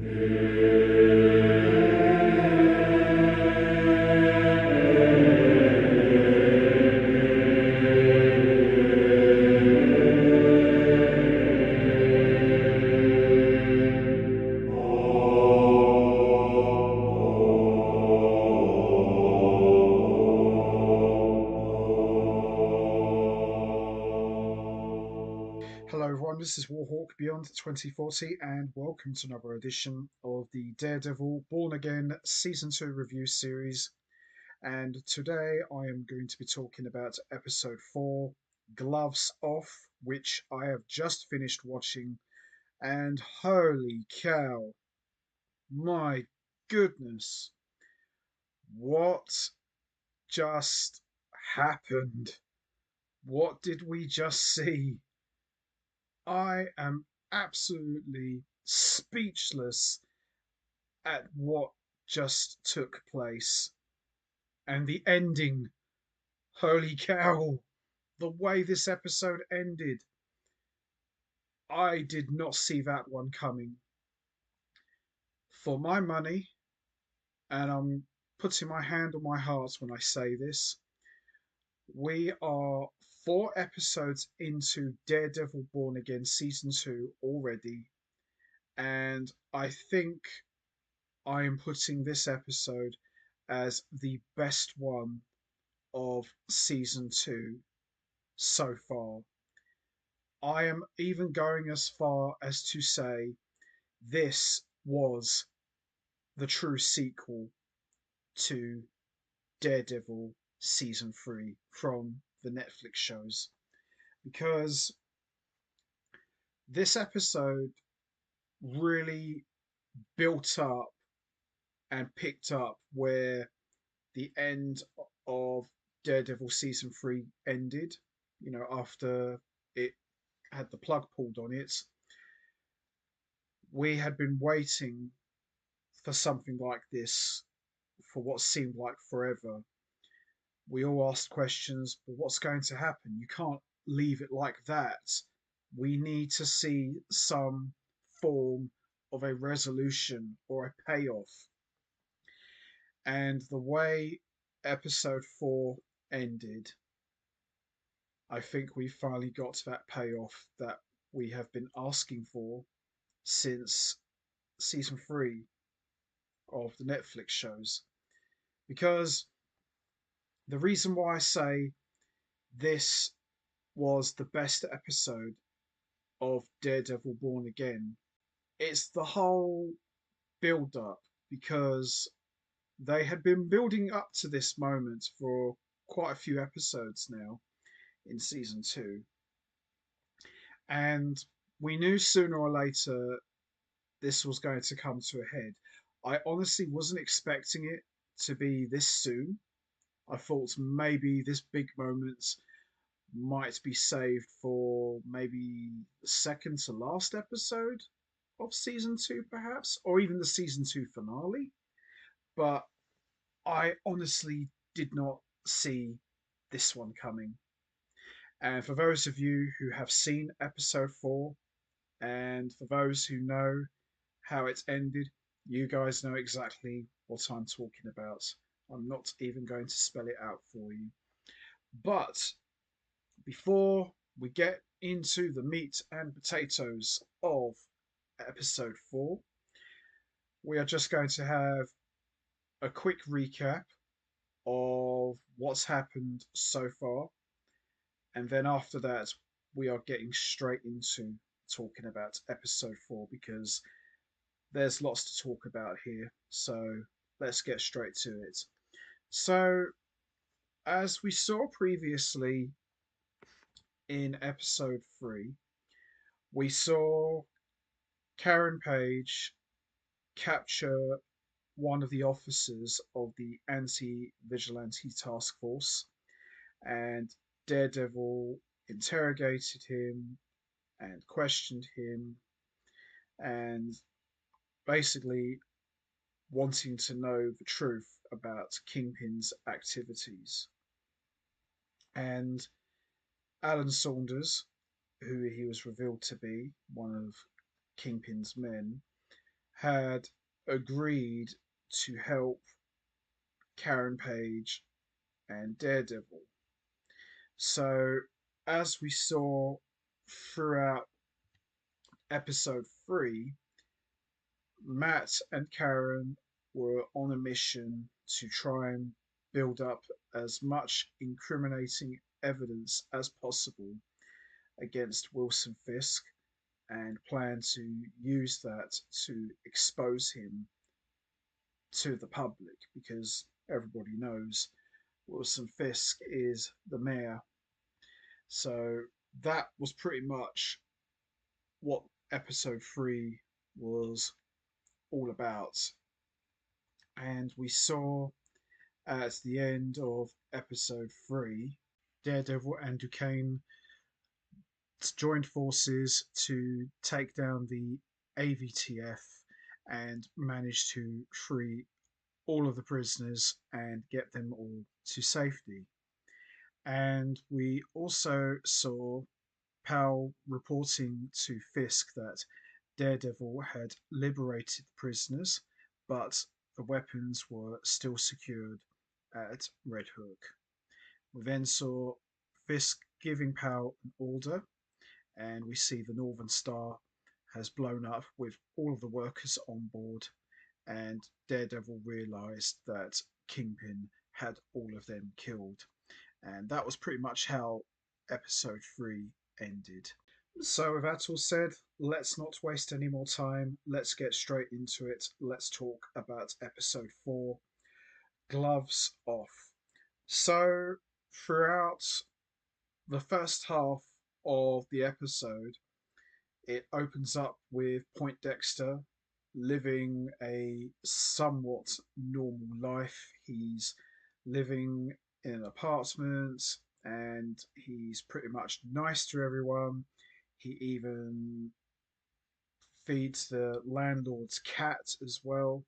Hello everyone, this is Warhawk Beyond 2040 and welcome to another edition of the Daredevil Born Again Season 2 review series. And today I am going to be talking about episode 4, Gloves Off, which I have just finished watching. And holy cow, my goodness, what just happened? What did we just see? I am absolutely speechless at what just took place. And the ending, holy cow, the way this episode ended, I did not see that one coming. For my money, and I'm putting my hand on my heart when I say this, we are 4 episodes into Daredevil Born Again Season 2 already, and I think I am putting this episode as the best one of season 2 so far. I am even going as far as to say this was the true sequel to Daredevil season 3 from the Netflix shows, because this episode really built up and picked up where the end of Daredevil season 3 ended, after it had the plug pulled on it. We had been waiting for something like this for what seemed like forever. We all asked questions, but what's going to happen? You can't leave it like that. We need to see some form of a resolution or a payoff. And the way episode 4 ended, I think we finally got to that payoff that we have been asking for since season 3 of the Netflix shows. Because the reason why I say this was the best episode of Daredevil Born Again, it's the whole build up, because they had been building up to this moment for quite a few episodes now in season 2. And we knew sooner or later this was going to come to a head. I honestly wasn't expecting it to be this soon. I thought maybe this big moment might be saved for maybe the second to last episode of season 2, perhaps, or even the season 2 finale. But I honestly did not see this one coming. And for those of you who have seen episode 4, and for those who know how it's ended, you guys know exactly what I'm talking about. I'm not even going to spell it out for you. But before we get into the meat and potatoes of episode 4, we are just going to have a quick recap of what's happened so far. And then after that, we are getting straight into talking about episode 4, because there's lots to talk about here. So let's get straight to it. So, as we saw previously in episode 3, we saw Karen Page capture one of the officers of the anti vigilante task force, and Daredevil interrogated him and questioned him, and basically wanting to know the truth about Kingpin's activities. And Alan Saunders, who he was revealed to be one of Kingpin's men, had agreed to help Karen Page and Daredevil. So, as we saw throughout episode 3, Matt and Karen were on a mission to try and build up as much incriminating evidence as possible against Wilson Fisk and plan to use that to expose him to the public because everybody knows Wilson Fisk is the mayor. So that was pretty much what episode 3 was all about. And we saw at the end of episode 3, Daredevil and Duquesne joined forces to take down the AVTF and managed to free all of the prisoners and get them all to safety. And we also saw Powell reporting to Fisk that Daredevil had liberated the prisoners, but the weapons were still secured at Red Hook. We then saw Fisk giving Powell an order, and we see the Northern Star has blown up with all of the workers on board, and Daredevil realized that Kingpin had all of them killed. And that was pretty much how episode 3 ended. So, with that all said, let's not waste any more time. Let's get straight into it. Let's talk about episode 4, Gloves Off. So, throughout the first half of the episode, it opens up with Poindexter living a somewhat normal life. He's living in an apartment and he's pretty much nice to everyone. He even feeds the landlord's cat as well.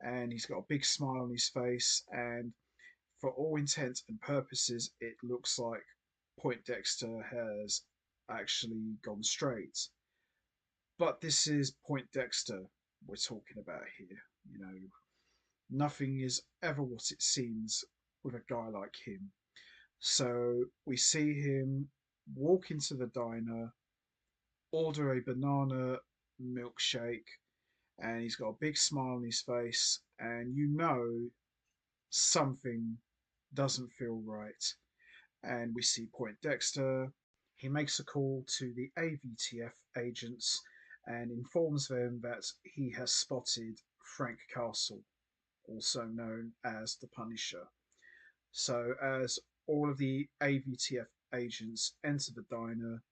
And he's got a big smile on his face. And for all intents and purposes, it looks like Poindexter has actually gone straight. But this is Poindexter we're talking about here. You know, nothing is ever what it seems with a guy like him. So we see him walk into the diner, order a banana milkshake, and he's got a big smile on his face, and you know something doesn't feel right. And we see Poindexter. He makes a call to the AVTF agents and informs them that he has spotted Frank Castle, also known as the Punisher. So, as all of the AVTF agents enter the diner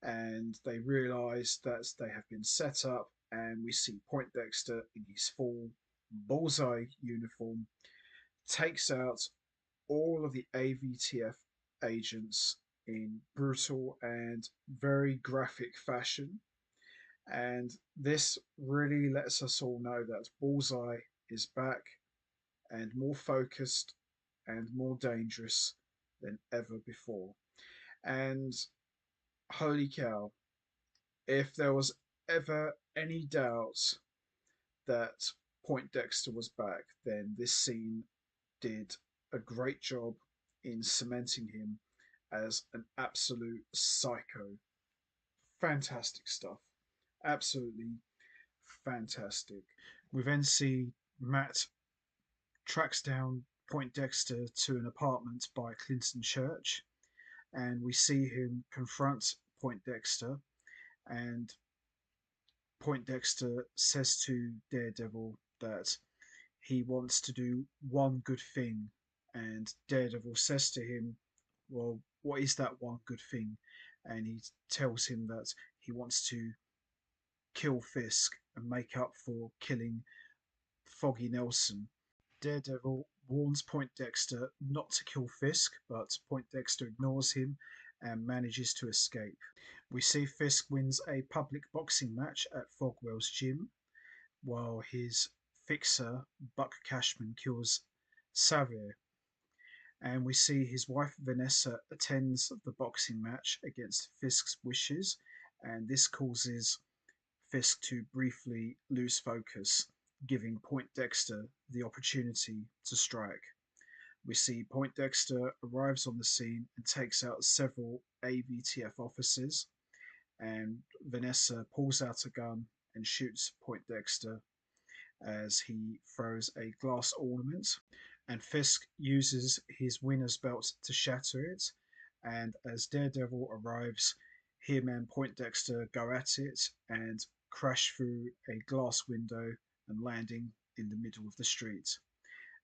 and they realize that they have been set up, and we see Poindexter in his full bullseye uniform takes out all of the AVTF agents in brutal and very graphic fashion. And this really lets us all know that Bullseye is back and more focused and more dangerous than ever before. And holy cow, if there was ever any doubt that Poindexter was back, then this scene did a great job in cementing him as an absolute psycho. Fantastic stuff. Absolutely fantastic. We then see Matt tracks down Poindexter to an apartment by Clinton Church, and we see him confront Poindexter, and Poindexter says to Daredevil that he wants to do one good thing, and Daredevil says to him, "Well, what is that one good thing?" And he tells him that he wants to kill Fisk and make up for killing Foggy Nelson. Daredevil warns Poindexter not to kill Fisk, but Poindexter ignores him and manages to escape. We see Fisk wins a public boxing match at Fogwell's gym, while his fixer, Buck Cashman, kills Xavier. And we see his wife Vanessa attends the boxing match against Fisk's wishes, and this causes Fisk to briefly lose focus, giving Poindexter the opportunity to strike. We see Poindexter arrives on the scene and takes out several AVTF officers, and Vanessa pulls out a gun and shoots Poindexter as he throws a glass ornament, and Fisk uses his winner's belt to shatter it. And as Daredevil arrives, him and Poindexter go at it and crash through a glass window and landing in the middle of the street.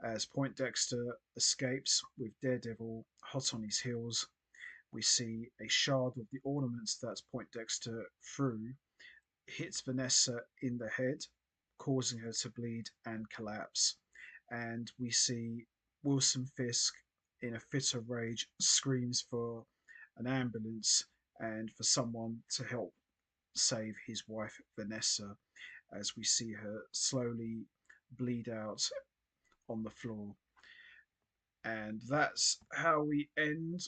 As Poindexter escapes with Daredevil hot on his heels, we see a shard of the ornaments that Poindexter threw hits Vanessa in the head, causing her to bleed and collapse. And we see Wilson Fisk, in a fit of rage, screams for an ambulance and for someone to help save his wife Vanessa, as we see her slowly bleed out on the floor. And that's how we end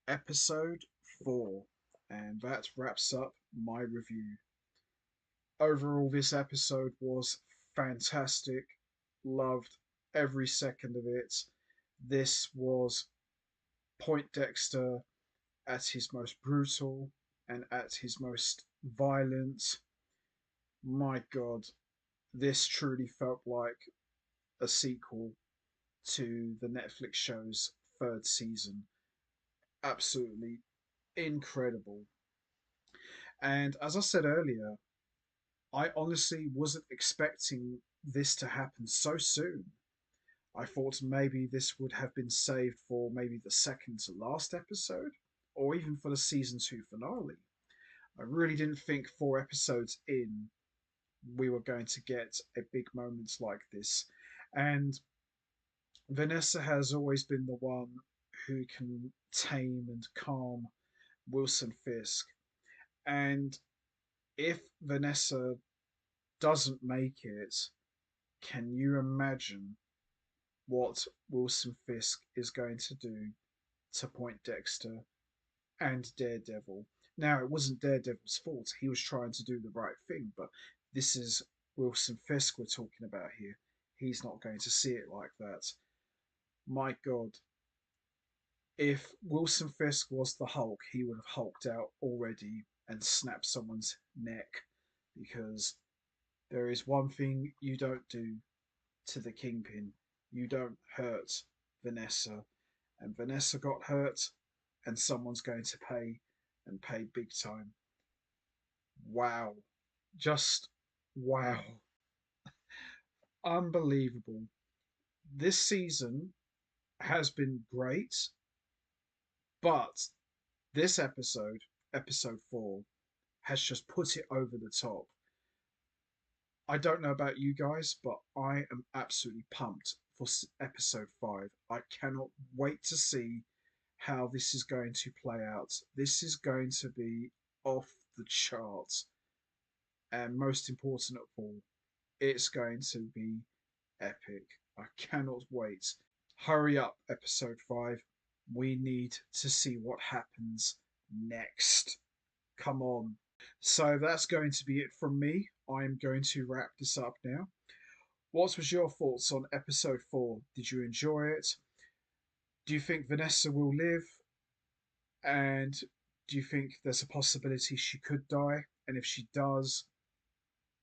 episode 4. And that wraps up my review. Overall, this episode was fantastic. Loved every second of it. This was Poindexter at his most brutal and at his most violent. My God, this truly felt like a sequel to the Netflix show's third season. Absolutely incredible. And as I said earlier, I honestly wasn't expecting this to happen so soon. I thought maybe this would have been saved for maybe the second to last episode, or even for the season 2 finale. I really didn't think 4 episodes in we were going to get a big moment like this. And Vanessa has always been the one who can tame and calm Wilson Fisk. And if Vanessa doesn't make it, can you imagine what Wilson Fisk is going to do to Poindexter and Daredevil? Now, it wasn't Daredevil's fault. He was trying to do the right thing, but this is Wilson Fisk we're talking about here. He's not going to see it like that. My God, if Wilson Fisk was the Hulk, he would have hulked out already and snapped someone's neck, because there is one thing you don't do to the Kingpin. You don't hurt Vanessa. And Vanessa got hurt, and someone's going to pay, and pay big time. Wow. Just wow. Unbelievable. This season has been great, but this episode, episode 4, has just put it over the top. I don't know about you guys, but I am absolutely pumped for episode 5. I cannot wait to see how this is going to play out. This is going to be off the charts. And most important of all, it's going to be epic. I cannot wait. Hurry up, episode 5. We need to see what happens next. Come on. So that's going to be it from me. I'm going to wrap this up now. What was your thoughts on episode 4? Did you enjoy it? Do you think Vanessa will live? And do you think there's a possibility she could die? And if she does,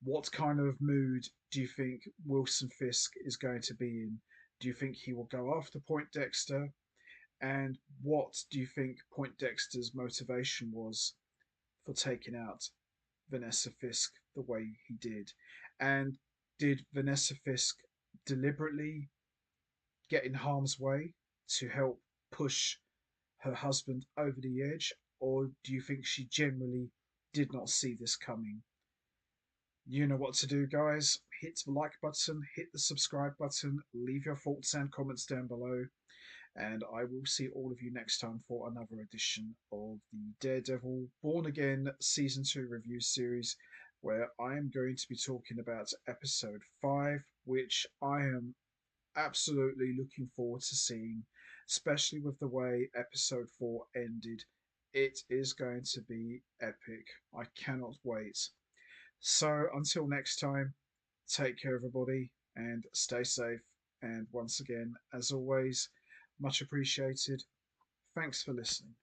what kind of mood do you think Wilson Fisk is going to be in? Do you think he will go after Poindexter? And what do you think Poindexter's motivation was for taking out Vanessa Fisk the way he did? And did Vanessa Fisk deliberately get in harm's way to help push her husband over the edge? Or do you think she generally did not see this coming? You know what to do, guys. Hit the like button, hit the subscribe button, leave your thoughts and comments down below, and I will see all of you next time for another edition of the Daredevil Born Again Season 2 review series, where I am going to be talking about episode 5, which I am absolutely looking forward to seeing, especially with the way episode 4 ended. It is going to be epic. I cannot wait. So until next time, take care, everybody, and stay safe. And once again, as always, much appreciated. Thanks for listening.